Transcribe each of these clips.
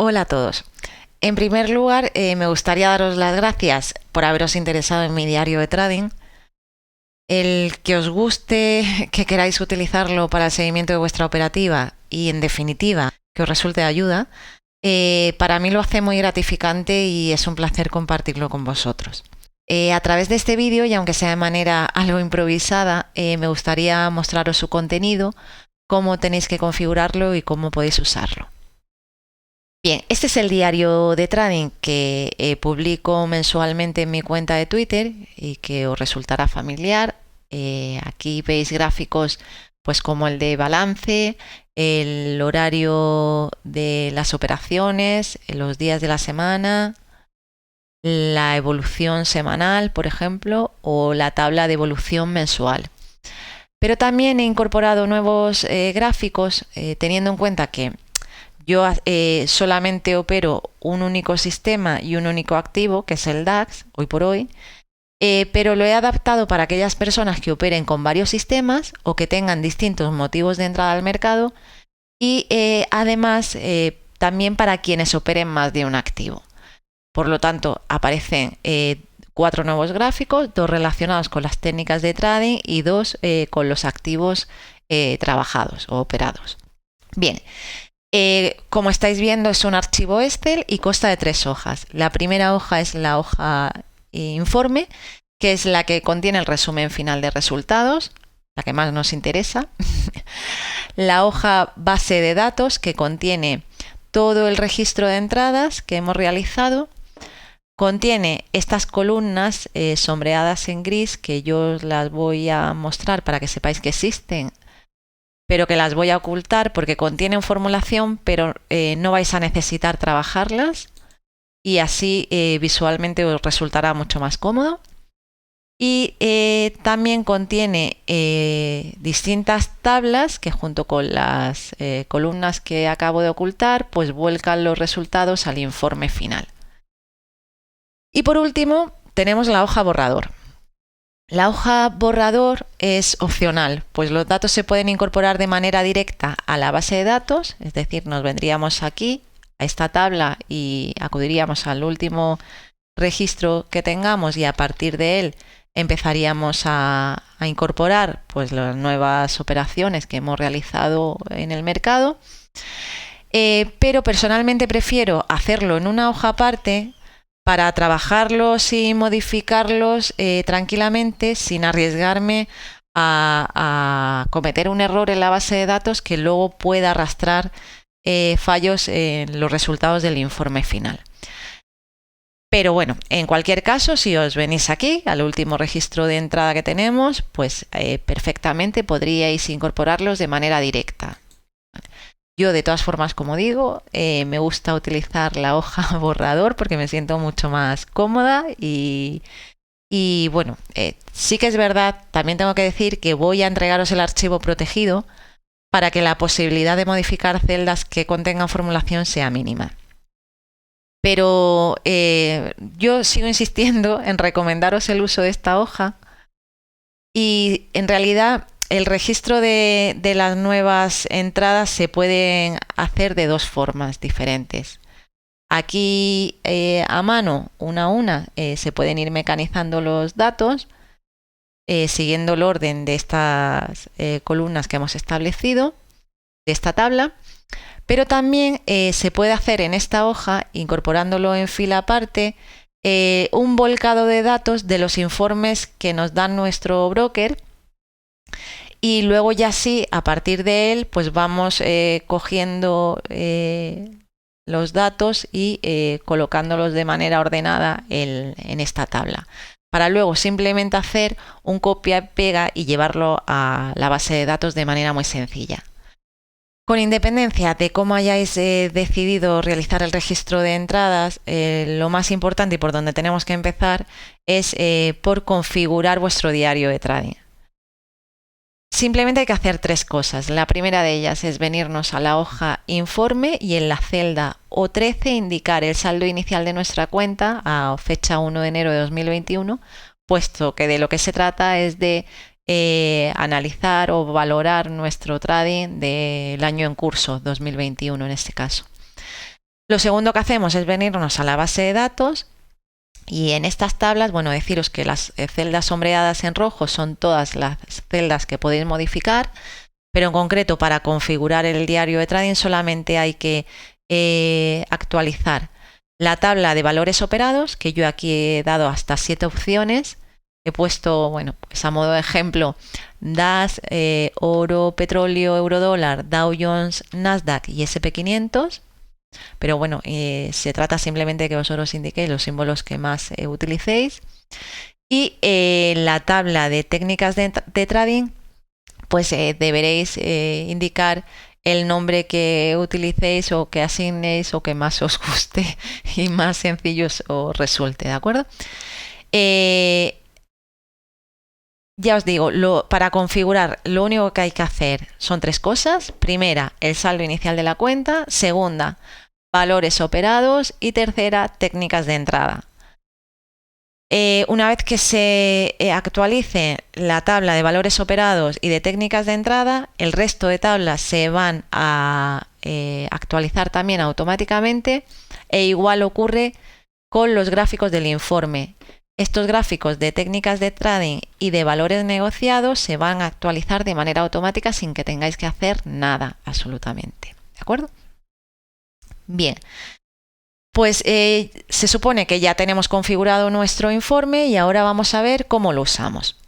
Hola a todos. En primer lugar, me gustaría daros las gracias por haberos interesado en mi diario de trading. El que os guste, que queráis utilizarlo para el seguimiento de vuestra operativa y, en definitiva, que os resulte de ayuda, para mí lo hace muy gratificante y es un placer compartirlo con vosotros. A través de este vídeo, y aunque sea de manera algo improvisada, me gustaría mostraros su contenido, cómo tenéis que configurarlo y cómo podéis usarlo. Bien, este es el diario de trading que publico mensualmente en mi cuenta de Twitter y que os resultará familiar. Aquí veis gráficos pues como el de balance, el horario de las operaciones, los días de la semana, la evolución semanal, por ejemplo, o la tabla de evolución mensual. Pero también he incorporado nuevos gráficos teniendo en cuenta que yo solamente opero un único sistema y un único activo, que es el DAX, hoy por hoy, pero lo he adaptado para aquellas personas que operen con varios sistemas o que tengan distintos motivos de entrada al mercado y además también para quienes operen más de un activo. Por lo tanto, aparecen 4 nuevos gráficos, 2 relacionados con las técnicas de trading y 2 con los activos trabajados o operados. Bien. Como estáis viendo, es un archivo Excel y consta de 3 hojas. La primera hoja es la hoja informe, que es la que contiene el resumen final de resultados, la que más nos interesa. La hoja base de datos, que contiene todo el registro de entradas que hemos realizado. Contiene estas columnas sombreadas en gris, que yo os las voy a mostrar para que sepáis que existen, pero que las voy a ocultar porque contienen formulación, pero no vais a necesitar trabajarlas y así visualmente os resultará mucho más cómodo. Y también contiene distintas tablas que, junto con las columnas que acabo de ocultar, pues vuelcan los resultados al informe final. Y por último tenemos la hoja borrador. La hoja borrador es opcional, pues los datos se pueden incorporar de manera directa a la base de datos, es decir, nos vendríamos aquí a esta tabla y acudiríamos al último registro que tengamos y a partir de él empezaríamos a incorporar pues las nuevas operaciones que hemos realizado en el mercado. Pero personalmente prefiero hacerlo en una hoja aparte para trabajarlos y modificarlos tranquilamente, sin arriesgarme a cometer un error en la base de datos que luego pueda arrastrar fallos en los resultados del informe final. Pero bueno, en cualquier caso, si os venís aquí al último registro de entrada que tenemos, pues perfectamente podríais incorporarlos de manera directa. Yo, de todas formas, como digo, me gusta utilizar la hoja borrador porque me siento mucho más cómoda y bueno, sí que es verdad, también tengo que decir que voy a entregaros el archivo protegido para que la posibilidad de modificar celdas que contengan formulación sea mínima. Pero yo sigo insistiendo en recomendaros el uso de esta hoja y en realidad el registro de las nuevas entradas se pueden hacer de 2 formas diferentes. Aquí a mano, una a una, se pueden ir mecanizando los datos siguiendo el orden de estas columnas que hemos establecido, de esta tabla, pero también se puede hacer en esta hoja, incorporándolo en fila aparte, un volcado de datos de los informes que nos dan nuestro broker. Y luego ya sí, a partir de él, pues vamos cogiendo los datos y colocándolos de manera ordenada en esta tabla. Para luego simplemente hacer un copia y pega y llevarlo a la base de datos de manera muy sencilla. Con independencia de cómo hayáis decidido realizar el registro de entradas, lo más importante y por donde tenemos que empezar es por configurar vuestro diario de trading. Simplemente hay que hacer 3 cosas. La primera de ellas es venirnos a la hoja informe y en la celda O13 indicar el saldo inicial de nuestra cuenta a fecha 1 de enero de 2021, puesto que de lo que se trata es de analizar o valorar nuestro trading del año en curso, 2021 en este caso. Lo segundo que hacemos es venirnos a la base de datos y en estas tablas, bueno, deciros que las celdas sombreadas en rojo son todas las celdas que podéis modificar, pero en concreto para configurar el diario de trading solamente hay que actualizar la tabla de valores operados, que yo aquí he dado hasta 7 opciones. He puesto, bueno, pues a modo de ejemplo, DAX, oro, petróleo, eurodólar, Dow Jones, Nasdaq y SP500. Pero bueno, se trata simplemente de que vosotros indiquéis los símbolos que más utilicéis. Y la tabla de técnicas de trading, pues deberéis indicar el nombre que utilicéis o que asignéis o que más os guste y más sencillo os resulte, ¿de acuerdo? Ya os digo, para configurar lo único que hay que hacer son 3 cosas. Primera, el saldo inicial de la cuenta. Segunda, valores operados. Y tercera, técnicas de entrada. Una vez que se actualice la tabla de valores operados y de técnicas de entrada, el resto de tablas se van a actualizar también automáticamente, e igual ocurre con los gráficos del informe. Estos gráficos de técnicas de trading y de valores negociados se van a actualizar de manera automática sin que tengáis que hacer nada, absolutamente. ¿De acuerdo? Bien. Pues se supone que ya tenemos configurado nuestro informe y ahora vamos a ver cómo lo usamos.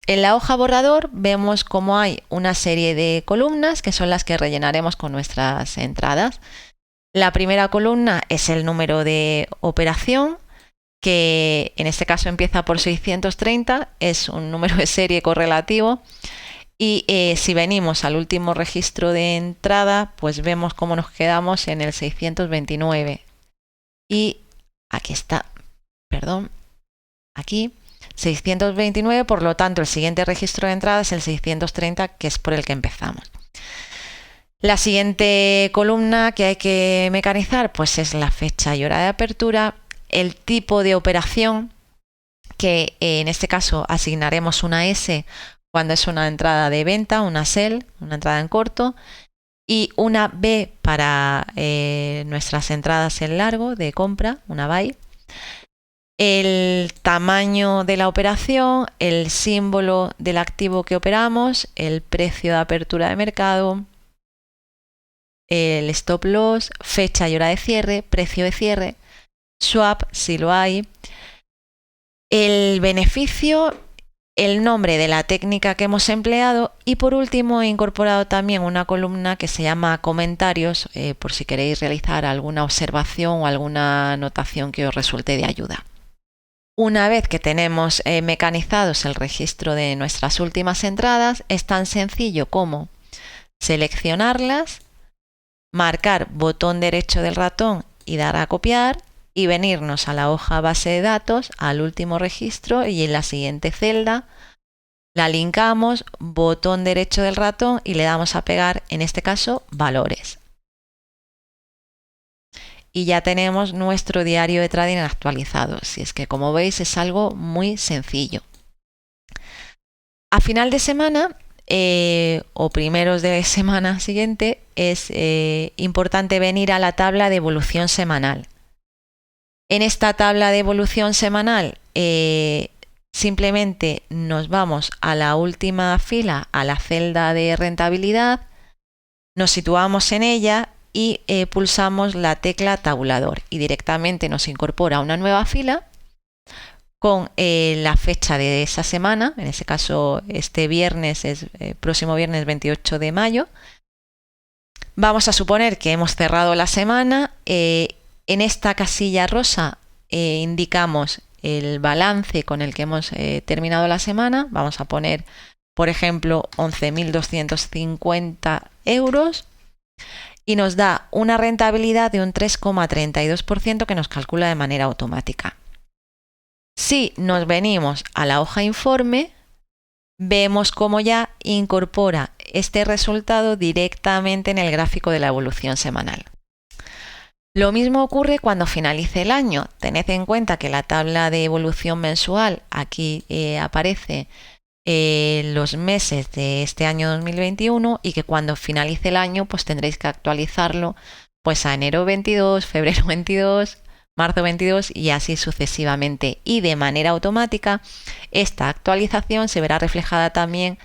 En la hoja borrador vemos cómo hay una serie de columnas que son las que rellenaremos con nuestras entradas. La primera columna es el número de operación, que en este caso empieza por 630, es un número de serie correlativo. Y si venimos al último registro de entrada, pues vemos cómo nos quedamos en el 629. Y aquí está, perdón, aquí, 629, por lo tanto el siguiente registro de entrada es el 630, que es por el que empezamos. La siguiente columna que hay que mecanizar, pues es la fecha y hora de apertura, el tipo de operación, que en este caso asignaremos una S cuando es una entrada de venta, una sell, una entrada en corto, y una B para nuestras entradas en largo de compra, una buy. El tamaño de la operación, el símbolo del activo que operamos, el precio de apertura de mercado, el stop loss, fecha y hora de cierre, precio de cierre, swap si lo hay, el beneficio, el nombre de la técnica que hemos empleado y por último he incorporado también una columna que se llama comentarios por si queréis realizar alguna observación o alguna anotación que os resulte de ayuda. Una vez que tenemos mecanizados el registro de nuestras últimas entradas, es tan sencillo como seleccionarlas, marcar botón derecho del ratón y dar a copiar y venirnos a la hoja base de datos, al último registro y en la siguiente celda la linkamos, botón derecho del ratón y le damos a pegar, en este caso, valores. Y ya tenemos nuestro diario de trading actualizado. Si es que, como veis, es algo muy sencillo. A final de semana o primeros de semana siguiente es importante venir a la tabla de evolución semanal. En esta tabla de evolución semanal simplemente nos vamos a la última fila, a la celda de rentabilidad, nos situamos en ella y pulsamos la tecla tabulador y directamente nos incorpora una nueva fila con la fecha de esa semana. En ese caso este viernes es próximo viernes 28 de mayo. Vamos a suponer que hemos cerrado la semana. En esta casilla rosa indicamos el balance con el que hemos terminado la semana. Vamos a poner, por ejemplo, 11.250 euros y nos da una rentabilidad de un 3,32% que nos calcula de manera automática. Si nos venimos a la hoja informe, vemos cómo ya incorpora este resultado directamente en el gráfico de la evolución semanal. Lo mismo ocurre cuando finalice el año. Tened en cuenta que la tabla de evolución mensual aquí aparece los meses de este año 2021 y que cuando finalice el año pues tendréis que actualizarlo pues a enero 22, febrero 22, marzo 22 y así sucesivamente. Y de manera automática esta actualización se verá reflejada también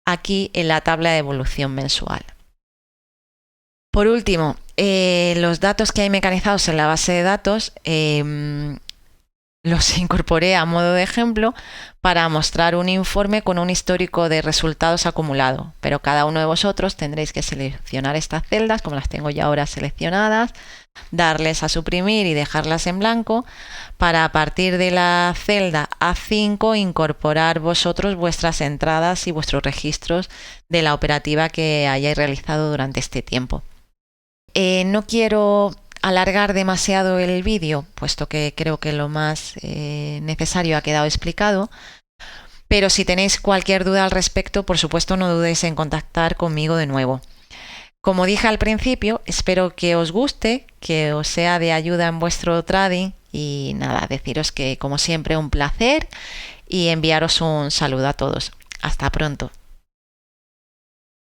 aquí en la tabla de evolución mensual. Por último, los datos que hay mecanizados en la base de datos los incorporé a modo de ejemplo para mostrar un informe con un histórico de resultados acumulado, pero cada uno de vosotros tendréis que seleccionar estas celdas, como las tengo ya ahora seleccionadas, darles a suprimir y dejarlas en blanco para a partir de la celda A5 incorporar vosotros vuestras entradas y vuestros registros de la operativa que hayáis realizado durante este tiempo. No quiero alargar demasiado el vídeo, puesto que creo que lo más necesario ha quedado explicado, pero si tenéis cualquier duda al respecto, por supuesto no dudéis en contactar conmigo de nuevo. Como dije al principio, espero que os guste, que os sea de ayuda en vuestro trading y nada, deciros que como siempre un placer y enviaros un saludo a todos. Hasta pronto.